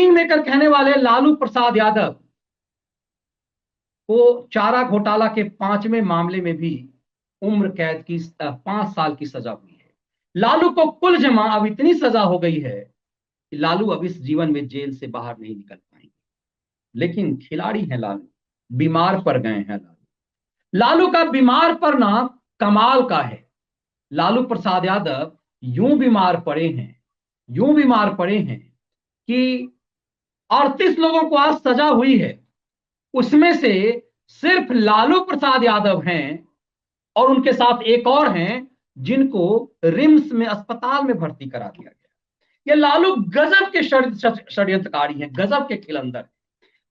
King maker कहने वाले लालू प्रसाद यादव को चारा घोटाला के 5वें मामले में भी उम्र कैद की 5 साल की सजा हुई है। लालू को कुल जमा अब इतनी सजा हो गई है कि लालू अब इस जीवन में जेल से बाहर नहीं निकल पाएंगे। लेकिन खिलाड़ी हैं लालू, बीमार पड़ गए हैं लालू। लालू का बीमार पड़ना कमाल का है। लालू प्रसाद यादव यूं बीमार पड़े हैं, यूं बीमार पड़े हैं कि 38 लोगों को आज सजा हुई है, उसमें से सिर्फ लालू प्रसाद यादव हैं और उनके साथ एक और हैं जिनको रिम्स में अस्पताल में भर्ती करा दिया गया। ये लालू गजब के षड्यंत्रकारी हैं, गजब के खिलंदर।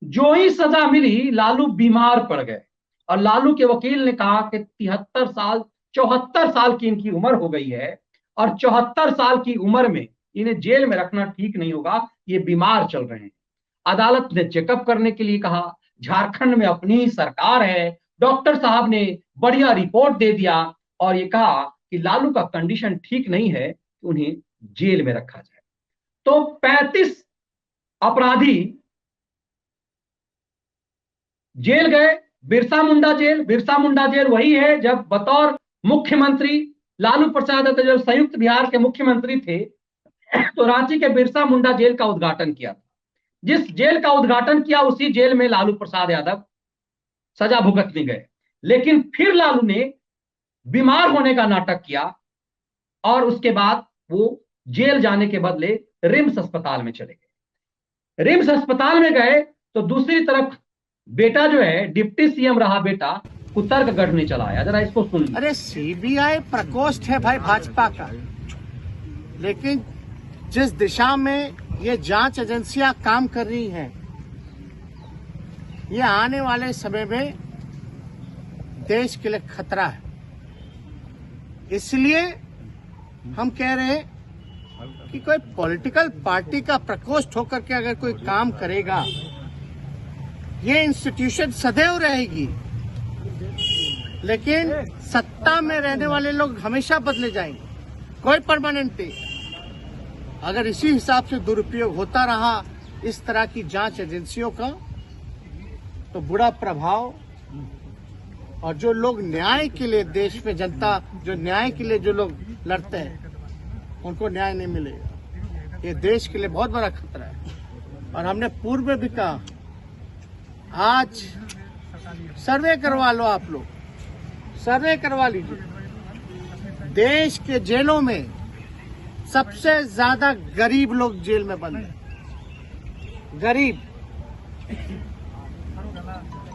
जो ही सजा मिली लालू बीमार पड़ गए और लालू के वकील ने कहा कि 74 साल की इनकी उम्र हो गई है और 74 साल की उम्र में इन्हें जेल में रखना ठीक नहीं होगा, ये बीमार चल रहे हैं। अदालत ने चेकअप करने के लिए कहा, झारखंड में अपनी ही सरकार है, डॉक्टर साहब ने बढ़िया रिपोर्ट दे दिया और ये कहा कि लालू का कंडीशन ठीक नहीं है, उन्हें जेल में रखा जाए। तो 35 अपराधी जेल गए। बिरसा मुंडा जेल वही है जब बतौर मुख्यमंत्री लालू प्रसाद यादव जब संयुक्त बिहार के मुख्यमंत्री थे तो रांची के बिरसा मुंडा जेल का उद्घाटन किया था। जिस जेल का उद्घाटन किया उसी जेल में लालू प्रसाद यादव सजा भुगतने गए। लेकिन फिर लालू ने बीमार होने का नाटक किया और उसके बाद वो जेल जाने के बदले रिम्स अस्पताल में चले गए। रिम्स अस्पताल में गए तो दूसरी तरफ बेटा जो है डिप्टी सीएम रहा बेटा कुतर्क गढ़ने चला आया। जरा इसको सुन लीजिए। अरे सीबीआई प्रकोष्ठ है भाई भाजपा का, लेकिन जिस दिशा में ये जांच एजेंसियां काम कर रही हैं, ये आने वाले समय में देश के लिए खतरा है। इसलिए हम कह रहे हैं कि कोई पॉलिटिकल पार्टी का प्रकोष्ठ होकर के अगर कोई काम करेगा, ये इंस्टीट्यूशन सदैव रहेगी, लेकिन सत्ता में रहने वाले लोग हमेशा बदले जाएंगे, कोई परमानेंट नहीं। अगर इसी हिसाब से दुरुपयोग होता रहा इस तरह की जांच एजेंसियों का, तो बुरा प्रभाव, और जो लोग न्याय के लिए देश में जनता जो न्याय के लिए जो लोग लड़ते हैं उनको न्याय नहीं मिलेगा। ये देश के लिए बहुत बड़ा खतरा है। और हमने पूर्व में भी कहा, आज सर्वे करवा लो, आप लोग सर्वे करवा लीजिए। देश के जेलों में सबसे ज्यादा गरीब लोग जेल में बंद हैं, गरीब।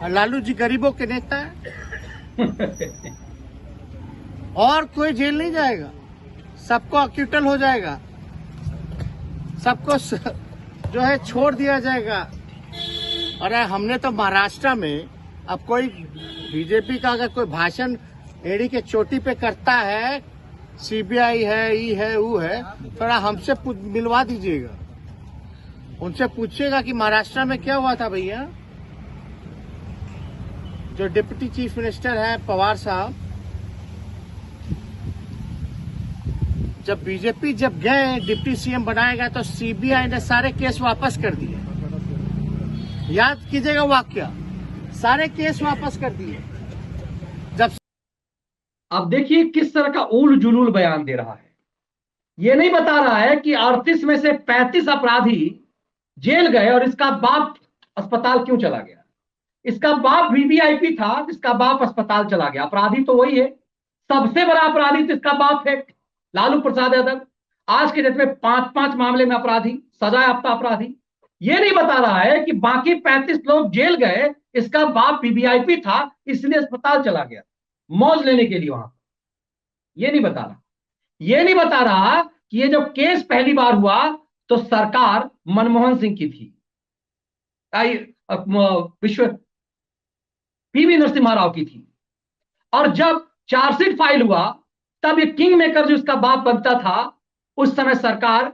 और लालू जी गरीबों के नेता है। और कोई जेल नहीं जाएगा, सबको अक्यूटल हो जाएगा, सबको जो है छोड़ दिया जाएगा। और हमने तो महाराष्ट्र में, अब कोई बीजेपी का अगर कोई भाषण एड़ी के चोटी पे करता है, सीबीआई है, ई है, वो है, थोड़ा हमसे मिलवा दीजिएगा, उनसे पूछिएगा कि महाराष्ट्र में क्या हुआ था भैया। जो डिप्टी चीफ मिनिस्टर है पवार साहब, जब बीजेपी जब गए डिप्टी सीएम बनाया गया तो सीबीआई ने सारे केस वापस कर दिए। याद कीजिएगा वाक्य, सारे केस वापस कर दिए। जब अब देखिए किस तरह का उल जुलूल बयान दे रहा है। ये नहीं बता रहा है कि 38 में से 35 अपराधी जेल गए और इसका बाप अस्पताल क्यों चला गया। इसका बाप वीवीआईपी था जिसका बाप अस्पताल चला गया। अपराधी तो वही है, सबसे बड़ा अपराधी तो इसका बाप है लालू प्रसाद यादव। आज के डेट में 5-5 मामले में अपराधी, सजा याफ्ता अपराधी। ये नहीं बता रहा है कि बाकी 35 लोग जेल गए, इसका बाप वीवीआईपी था इसलिए अस्पताल चला गया मौज लेने के लिए वहां। ये नहीं बता रहा। ये नहीं बता रहा कि ये जब केस पहली बार हुआ तो सरकार मनमोहन सिंह की थी, विश्व पीवी नरसिम्हा राव की थी। और जब चार्जशीट फाइल हुआ तब ये किंग मेकर जो उसका बाप बनता था, उस समय सरकार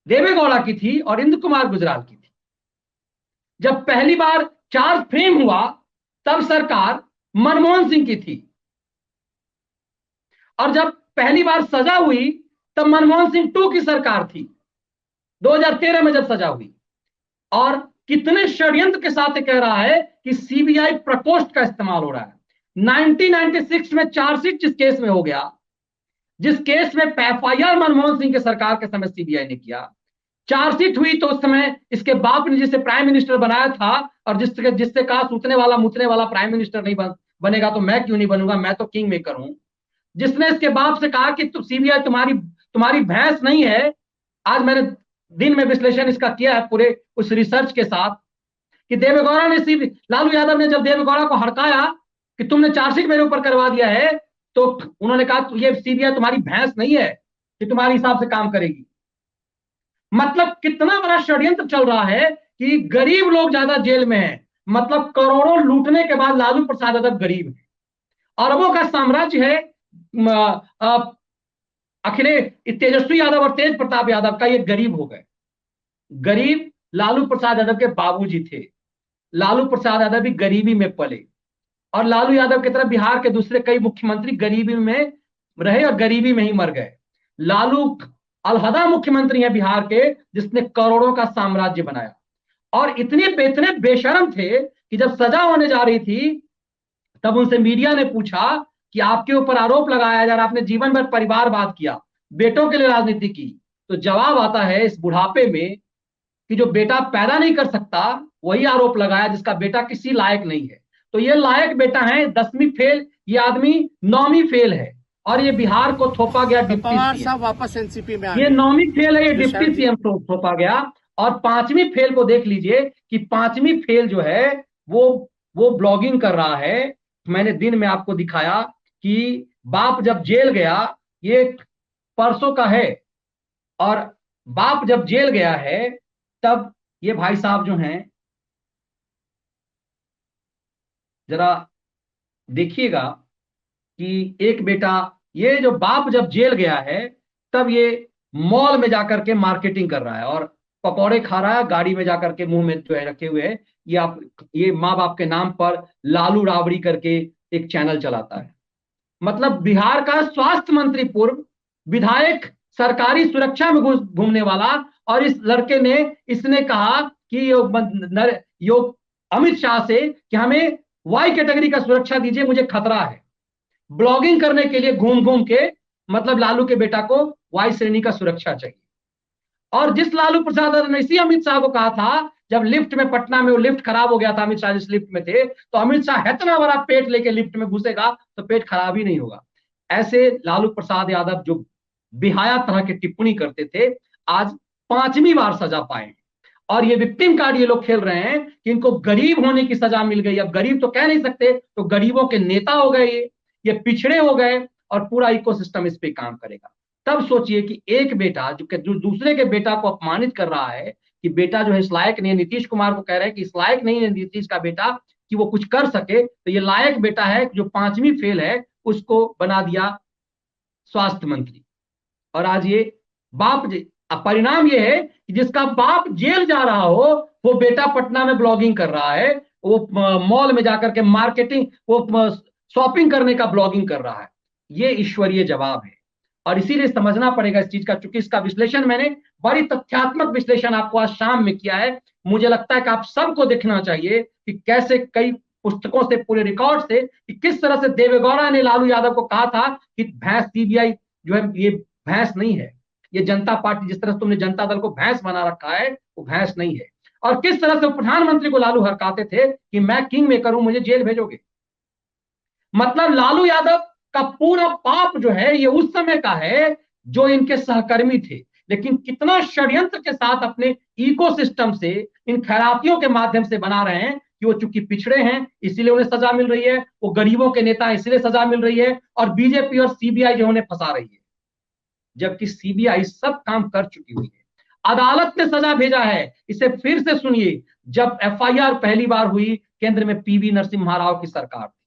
देवेगौड़ा की थी और इंद्र कुमार गुजराल की थी। जब पहली बार चार्ज फ्रेम हुआ तब सरकार मनमोहन सिंह की थी, और जब पहली बार सजा हुई तब मनमोहन सिंह 2 की सरकार थी। 2013 में जब सजा हुई, और कितने षड्यंत्र के साथ कह रहा है कि सीबीआई प्रकोष्ठ का इस्तेमाल हो रहा है। 1996 में चार्जशीट जिस केस में हो गया, जिस केस में एफआईआर मनमोहन सिंह के सरकार के समय सीबीआई ने किया, चार्जशीट हुई तो उस समय इसके बाप ने जिसे प्राइम मिनिस्टर बनाया था, और जिससे जिससे कहा सूतने वाला मुतने वाला प्राइम मिनिस्टर नहीं बनेगा तो मैं क्यों नहीं बनूंगा, मैं तो किंग मेकर हूं, जिसने इसके बाप से कहा कि सीबीआई तुम्हारी तुम्हारी भैंस नहीं है। आज मैंने दिन में विश्लेषण इसका किया है पूरे उस रिसर्च के साथ, कि देवेगौड़ा ने लालू यादव ने जब देवेगौड़ा को हड़काया कि तुमने चार्जशीट मेरे ऊपर करवा दिया है, तो उन्होंने कहा ये सीबीआई तुम्हारी भैंस नहीं है कि तुम्हारे हिसाब से काम करेगी। मतलब कितना बड़ा षड्यंत्र चल रहा है कि गरीब लोग ज्यादा जेल में हैं, मतलब करोड़ों लूटने के बाद लालू प्रसाद यादव गरीब है। अरबों का साम्राज्य है अखिलेश तेजस्वी यादव और तेज प्रताप यादव का, ये गरीब हो गए। गरीब लालू प्रसाद यादव के बाबूजी थे, लालू प्रसाद यादव भी गरीबी में पले, और लालू यादव की तरह बिहार के दूसरे कई मुख्यमंत्री गरीबी में रहे और गरीबी में ही मर गए। लालू अलहदा मुख्यमंत्री है बिहार के, जिसने करोड़ों का साम्राज्य बनाया, और इतने बेशरम थे कि जब सजा होने जा रही थी तब उनसे मीडिया ने पूछा कि आपके ऊपर आरोप लगाया जा रहा, आपने जीवन भर परिवारवाद किया, बेटों के लिए राजनीति की, तो जवाब आता है इस बुढ़ापे में कि जो बेटा पैदा नहीं कर सकता वही आरोप लगाया जिसका बेटा किसी लायक नहीं है। तो ये लायक बेटा है 10वीं फेल, ये आदमी 9वीं फेल है, और ये बिहार को थोपा गया डिप्टी पवार सीएम। साहब वापस एनसीपी में आ ये गए। 9वीं फेल है, ये डिप्टी तुषार जी। सीएम थोपा गया। और 5वीं फेल को देख लीजिए कि 5वीं फेल जो है वो ब्लॉगिंग कर रहा है। मैंने दिन में आपको दिखाया कि बाप जब जेल गया, ये परसों का है, और बाप जब जेल गया है तब ये भाई साहब जो हैं, जरा देखिएगा कि एक बेटा, ये जो बाप जब जेल गया है तब ये मॉल में जाकर के मार्केटिंग कर रहा है और पकौड़े खा रहा है, गाड़ी में जाकर के मुंह में जो है रखे हुए है। ये आप, ये माँ बाप के नाम पर लालू राबड़ी करके एक चैनल चलाता है। मतलब बिहार का स्वास्थ्य मंत्री, पूर्व विधायक, सरकारी सुरक्षा में घूमने वाला, और इस लड़के ने, इसने कहा कि योग अमित शाह से कि हमें वाई कैटेगरी का सुरक्षा दीजिए, मुझे खतरा है। ब्लॉगिंग करने के लिए घूम घूम के, मतलब लालू के बेटा को वाई श्रेणी का सुरक्षा चाहिए। और जिस लालू प्रसाद ने इसी अमित शाह को कहा था, जब लिफ्ट में पटना में वो लिफ्ट खराब हो गया था, अमित शाह जिस लिफ्ट में थे, तो अमित शाह इतना बड़ा पेट लेके लिफ्ट में घुसेगा तो पेट खराब ही नहीं होगा। ऐसे लालू प्रसाद यादव जो बेहाया तरह की टिप्पणी करते थे, आज 5वीं बार सजा पाए। और ये विक्टिम कार्ड ये लोग खेल रहे हैं कि इनको गरीब होने की सजा मिल गई। अब गरीब तो कह नहीं सकते, तो गरीबों के नेता हो गए, ये पिछड़े हो गए, और पूरा इकोसिस्टम इस पे काम करेगा। तब सोचिए कि एक बेटा जो दूसरे के बेटा को अपमानित कर रहा है कि बेटा जो है इस लायक नहीं है, नीतीश कुमार को कह रहे हैं कि इस लायक नहीं है नीतीश का बेटा कि वो कुछ कर सके, तो ये लायक बेटा है जो 5वीं फेल है, उसको बना दिया स्वास्थ्य मंत्री। और आज ये बाप, परिणाम ये है कि जिसका बाप जेल जा रहा हो, वो बेटा पटना में ब्लॉगिंग कर रहा है, वो मॉल में जाकर के मार्केटिंग, वो शॉपिंग करने का ब्लॉगिंग कर रहा है। ये ईश्वरीय जवाब है, और इसीलिए समझना पड़ेगा इस चीज का। चूंकि इसका विश्लेषण मैंने बड़ी तथ्यात्मक विश्लेषण आपको आज शाम में किया है, मुझे लगता है कि आप सबको देखना चाहिए कि कैसे कई पुस्तकों से, पूरे रिकॉर्ड से, कि किस तरह से देवेगौड़ा ने लालू यादव को कहा था कि भैंस सीबीआई जो है ये भैंस नहीं है, ये जनता पार्टी, जिस तरह से तुमने जनता दल को भैंस बना रखा है, वो भैंस नहीं है। और किस तरह से प्रधानमंत्री को लालू हरकाते थे कि मैं किंग मेकर हूं, मुझे जेल भेजोगे। मतलब लालू यादव का पूरा पाप जो है ये उस समय का है जो इनके सहकर्मी थे, लेकिन कितना षड्यंत्र के साथ अपने इकोसिस्टम से, इन खैरातियों के माध्यम से बना रहे हैं कि वो चूंकि पिछड़े हैं इसीलिए उन्हें सजा मिल रही है, वो गरीबों के नेता इसलिए सजा मिल रही है, और बीजेपी और सीबीआई जो उन्हें फंसा रही है, जबकि सीबीआई सब काम कर चुकी हुई है। अदालत ने सजा भेजा है। इसे फिर से सुनिए, जब एफआईआर पहली बार हुई, केंद्र में पीवी नरसिम्हा राव की सरकार थी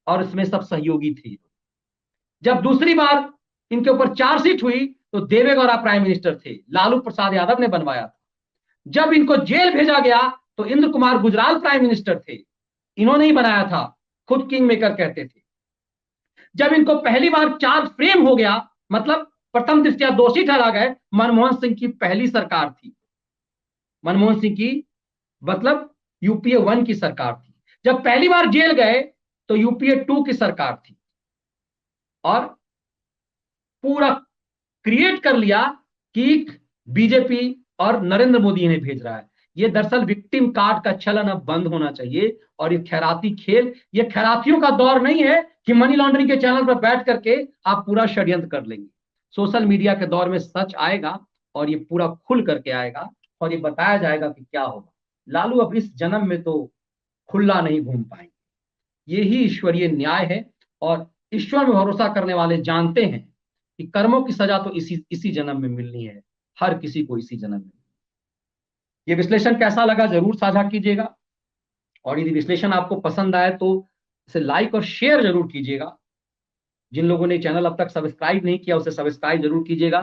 और इसमें सब सहयोगी थे। जब दूसरी बार इनके ऊपर चार्जशीट हुई तो देवेगौड़ा प्राइम मिनिस्टर थे, लालू प्रसाद यादव ने बनवाया था। जब इनको जेल भेजा गया तो इंद्र कुमार गुजराल प्राइम मिनिस्टर थे, इन्होंने ही बनाया था, खुद किंग मेकर कहते थे। जब इनको पहली बार चार्ज फ्रेम हो गया, मतलब प्रथम दृष्टया दोषी ठहरा गए। मनमोहन सिंह की पहली सरकार थी, मनमोहन सिंह की मतलब यूपीए 1 की सरकार थी। जब पहली बार जेल गए तो यूपीए 2 की सरकार थी, और पूरा क्रिएट कर लिया कि बीजेपी और नरेंद्र मोदी इन्हें भेज रहा है। ये दरअसल विक्टिम कार्ड का चलन अब बंद होना चाहिए। और ये खैराती खेल, ये खैरातियों का दौर नहीं है कि मनी लॉन्ड्रिंग के चैनल पर बैठ करके आप पूरा षड्यंत्र कर लेंगे। सोशल मीडिया के दौर में सच आएगा, और ये पूरा खुल करके आएगा, और ये बताया जाएगा कि क्या होगा। लालू अब इस जन्म में तो खुला नहीं घूम पाएंगे। यही ईश्वरीय न्याय है, और ईश्वर में भरोसा करने वाले जानते हैं कि कर्मों की सजा तो इसी इसी जन्म में मिलनी है, हर किसी को इसी जन्म में। ये विश्लेषण कैसा लगा जरूर साझा कीजिएगा, और यदि विश्लेषण आपको पसंद आए तो इसे लाइक और शेयर जरूर कीजिएगा। जिन लोगों ने चैनल अब तक सब्सक्राइब नहीं किया उसे सब्सक्राइब जरूर कीजिएगा।